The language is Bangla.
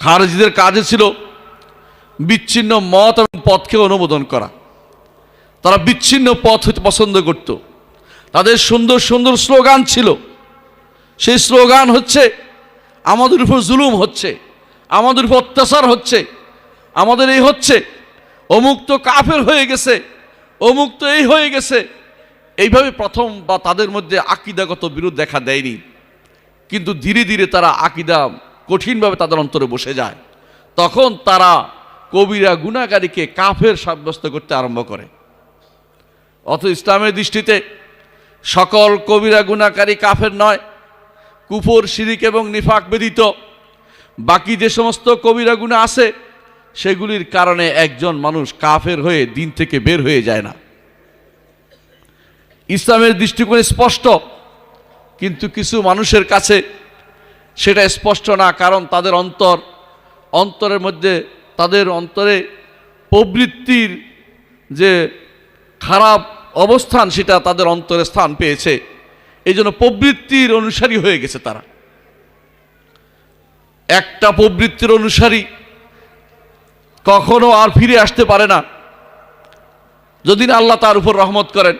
খারেজিদের কাজে ছিল বিচ্ছিন্ন মত এবং পথকে অনুমোদন করা। তারা বিচ্ছিন্ন পথ হতে পছন্দ করত। তাদের সুন্দর সুন্দর স্লোগান ছিল। সেই স্লোগান হচ্ছে, আমাদের উপর জুলুম হচ্ছে, আমাদের উপর অত্যাচার হচ্ছে, আমাদের এই হচ্ছে, অমুক তো কাফের হয়ে গেছে, অমুক তো এই হয়ে গেছে। এইভাবে প্রথম বা তাদের মধ্যে আকীদাগত বিরোধ দেখা দেয়নি, কিন্তু ধীরে ধীরে তারা আকীদা কঠিনভাবে তাদের অন্তরে বসে যায়। তখন তারা কবিরা গুনাহগারীকে কাফের সাব্যস্ত করতে আরম্ভ করে। অথচ ইসলামের দৃষ্টিতে সকল কবিরা গুনাহগারী কাফের নয়। কুফর, শিরিক এবং নিফাক ব্যতীত বাকি যে সমস্ত কবিরা গুনাহ আছে, সেগুলির কারণে একজন মানুষ কাফের হয়ে দিন থেকে বের হয়ে যায় না। ইসলামের দৃষ্টিকোণ স্পষ্ট, কিন্তু কিছু মানুষের কাছে সেটা স্পষ্ট না, কারণ তাদের অন্তরের মধ্যে, তাদের অন্তরে প্রবৃত্তির যে খারাপ অবস্থান সেটা তাদের অন্তরে স্থান পেয়েছে। এই জন্য প্রবৃত্তির অনুসারী হয়ে গেছে তারা। একটা প্রবৃত্তির অনুসারী কখনো আর ফিরে আসতে পারে না, যদি না আল্লাহ তার উপর রহমত করেন।